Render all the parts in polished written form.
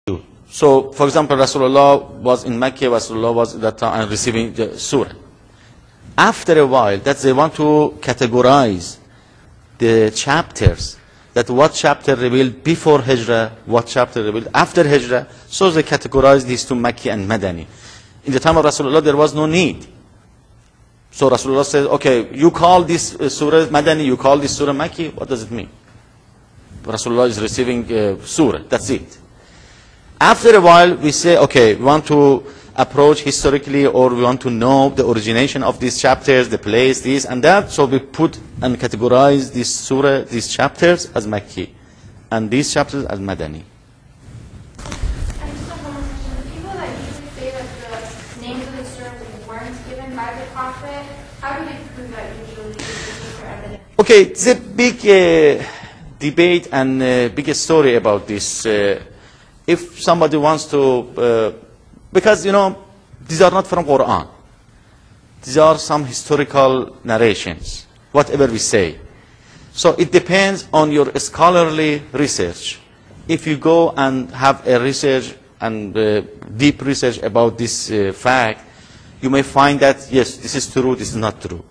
So, for example, Rasulullah was in Mecca, Rasulullah was at that time receiving the surah. After a while, that they want to categorize the chapters, that what chapter revealed before Hijrah, what chapter revealed after Hijrah, so they categorize these to Makki and Madani. In the time of Rasulullah, there was no need. So Rasulullah says, okay, you call this surah Madani, you call this surah Makki, what does it mean? Rasulullah is receiving surah, that's it. After a while, we say, okay, we want to approach historically, or we want to know the origination of these chapters, the place, this and that, so we put and categorize this surah, these chapters as Makki, and these chapters as Madani. Okay, it's a big debate and big story about this. If somebody wants to, because, you know, these are not from Qur'an. These are some historical narrations, whatever we say. So it depends on your scholarly research. If you go and have a research and deep research about this fact, you may find that, yes, this is true, this is not true.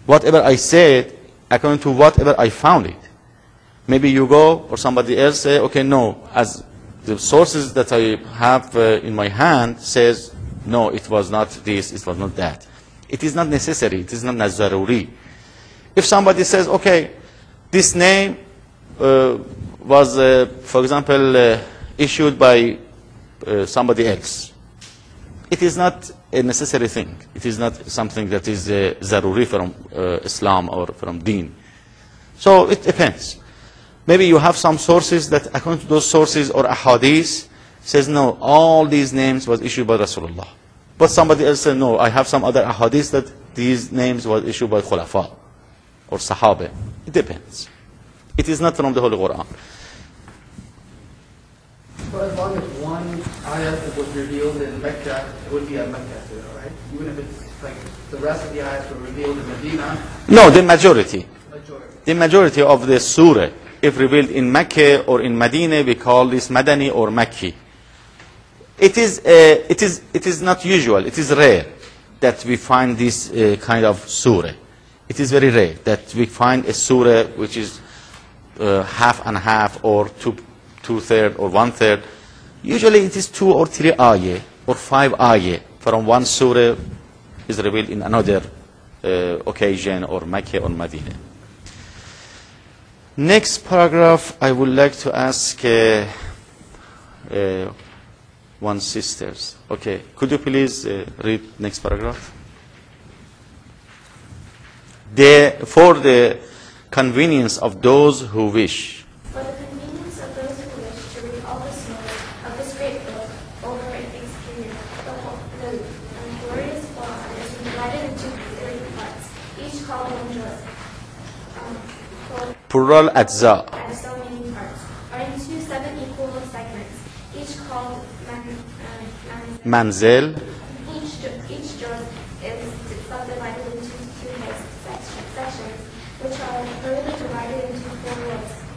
Whatever I said, according to whatever I found it. Maybe you go, or somebody else say, okay, no, as the sources that I have in my hand says, no, it was not this, it was not that. It is not necessary, it is not nazaruri. If somebody says, okay, this name was, for example, issued by somebody else, it is not a necessary thing. It is not something that is zaruri from Islam or from Deen. So it depends. Maybe you have some sources that, according to those sources or ahadith, says no, all these names was issued by Rasulullah. But somebody else said no, I have some other ahadith that these names was issued by Khulafa or Sahaba. It depends. It is not from the Holy Quran. Well, as long as one ayat was revealed in Mecca, it would be a Mecca, right? Even if it's like the rest of the ayats were revealed in Medina? No, the majority. The majority of the surah, if revealed in Mecca or in Medina, we call this Madani or Makki. It is not usual, it is rare that we find this kind of surah. It is very rare that we find a surah which is half and half, or two-thirds or one-third. Usually it is 2 or 3 ayah or 5 ayah from one surah is revealed in another occasion, or Mecca or Medina. Next paragraph, I would like to ask one sisters. Okay, could you please read next paragraph? For the convenience of those who wish. For the convenience of those who wish to read all the smoke of this great book over a fixed period, the glorious Qur'an is divided into 3 parts, each called Anjos. Plural ajza. And so many parts, are into 7 equal segments, each called manzil. Each juz is subdivided into 2 sections, which are further divided into 4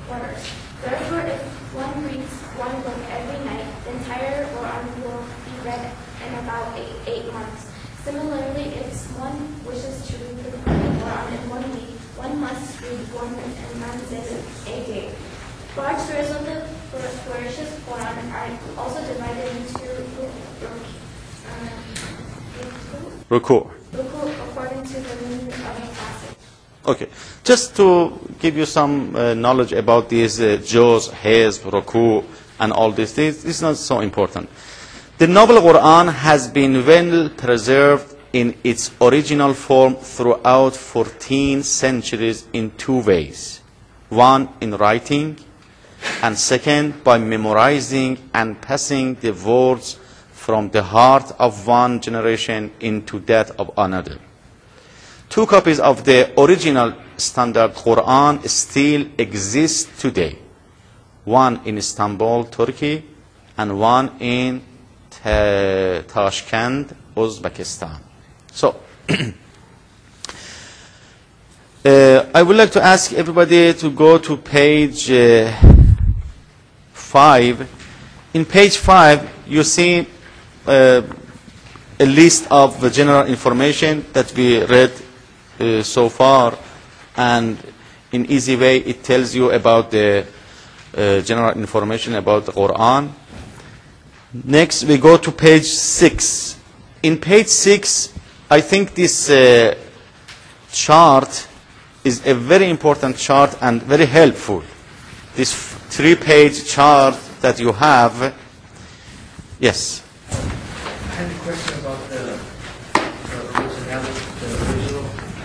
quarters. Therefore, if one reads one book every night, the entire Quran will be read in about 8 months. Similarly, if one wishes to read the Quran in 1 week, one must read 1 manzil a day. Large surahs of the flourishes Quran are also divided into Ruku. According to the meaning of the passage. Okay, just to give you some knowledge about these juz, hizb, ruku, and all these things, it's not so important. The Noble Quran has been well preserved in its original form throughout 14 centuries in 2 ways. One, in writing, and second, by memorizing and passing the words from the heart of one generation into that of another. 2 copies of the original standard Quran still exist today. One in Istanbul, Turkey, and one in Tashkent, Uzbekistan. So, I would like to ask everybody to go to page 5 In page 5, you see a list of the general information that we read so far, and in easy way it tells you about the general information about the Quran. Next we go to page 6. In page 6, I think this chart is a very important chart and very helpful. This 3-page chart that you have. Yes. I had a question about the original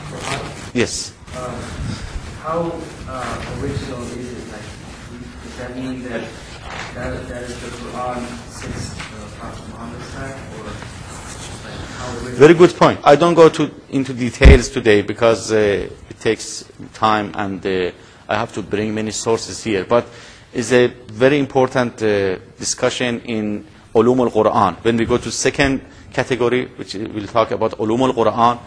Quran. Yes. How original is it? Like, does that mean that is the Quran since Prophet Muhammad's time, or like how original? Very good point. I don't go into details today because it takes time and I have to bring many sources here. But it's a very important discussion in Ulum al-Quran. When we go to second category, which we'll talk about Ulum al-Quran,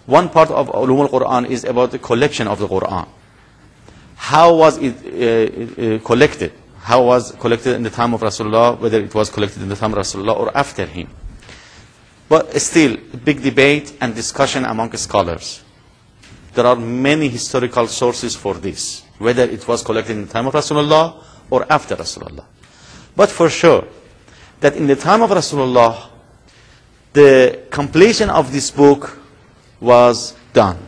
one part of Ulum al-Quran is about the collection of the Quran. How was it collected? How was collected in the time of Rasulullah, whether it was collected in the time of Rasulullah or after him. But still, big debate and discussion among scholars. There are many historical sources for this, whether it was collected in the time of Rasulullah or after Rasulullah. But for sure, that in the time of Rasulullah, the completion of this book was done.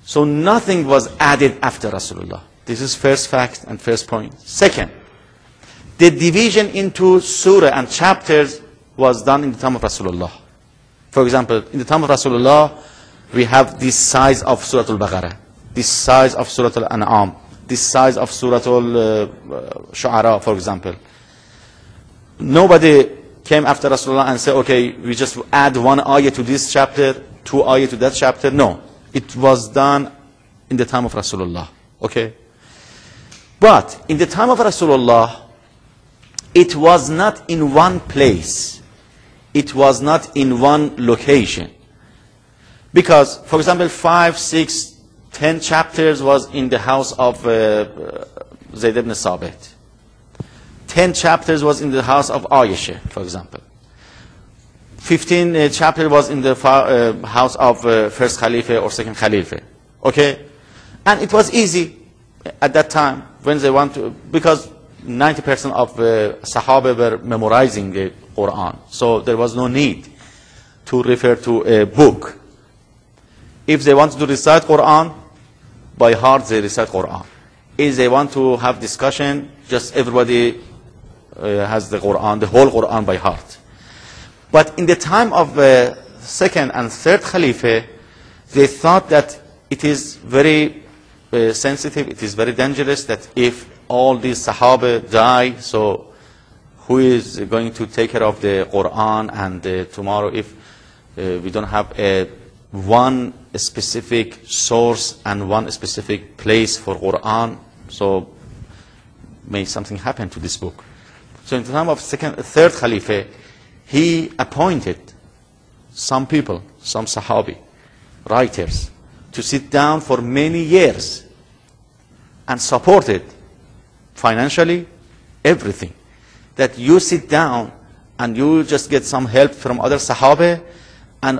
So nothing was added after Rasulullah. This is first fact and first point. Second, the division into surah and chapters was done in the time of Rasulullah. For example, in the time of Rasulullah, we have this size of Surah Al-Baqarah, this size of Surah Al-An'am, this size of Surah Al-Shu'ara, for example. Nobody came after Rasulullah and said, okay, we just add 1 ayah to this chapter, 2 ayah to that chapter. No, it was done in the time of Rasulullah. Okay? But in the time of Rasulullah, it was not in one place. It was not in one location. Because, for example, 5, 6, 10 chapters was in the house of Zayd ibn Sabit. 10 chapters was in the house of Aisha, for example. 15 chapters was in the house of first Khalifa or second Khalifa. Okay? And it was easy at that time when they want to, because 90% of Sahaba were memorizing the Quran. So there was no need to refer to a book. If they want to recite Quran, by heart they recite Quran. If they want to have discussion, just everybody has the Quran, the whole Quran by heart. But in the time of second and third Khalifa, they thought that it is very sensitive, it is very dangerous, that if all these Sahaba die, so who is going to take care of the Quran? And tomorrow, if we don't have one specific source and one specific place for Quran, so may something happen to this book. So in the time of third Khalifa, he appointed some people, some Sahabi, writers, to sit down for many years and supported financially everything. That you sit down and you just get some help from other Sahaba and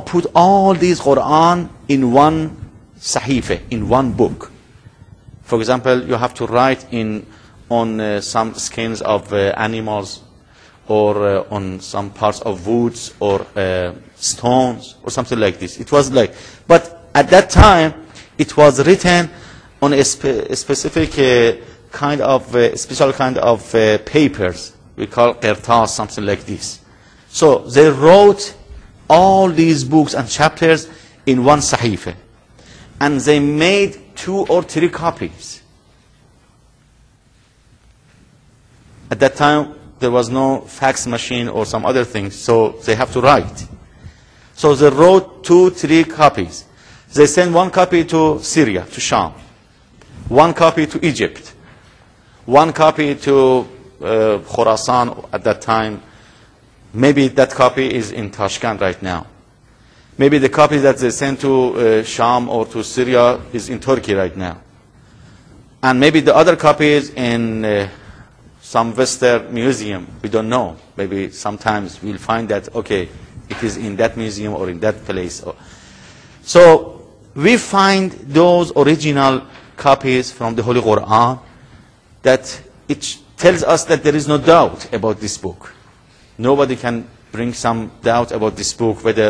put all these Quran in one sahifa, in one book. For example, you have to write on some skins of animals, or on some parts of woods or stones or something like this. It was like, but at that time it was written on a specific kind of special kind of papers we call qirtas, something like this. So they wrote all these books and chapters in one sahifa, and they made 2 or 3 copies. At that time there was no fax machine or some other things, so they have to write. So they wrote 2, 3 copies. They sent 1 copy to Syria, to Sham, 1 copy to Egypt, 1 copy to Khorasan at that time. Maybe that copy is in Tashkent right now. Maybe the copy that they sent to Sham or to Syria is in Turkey right now. And maybe the other copy is in some Western museum, we don't know. Maybe sometimes we'll find that, okay, it is in that museum or in that place. So we find those original copies from the Holy Qur'an that it tells us that there is no doubt about this book. Nobody can bring some doubt about this book, whether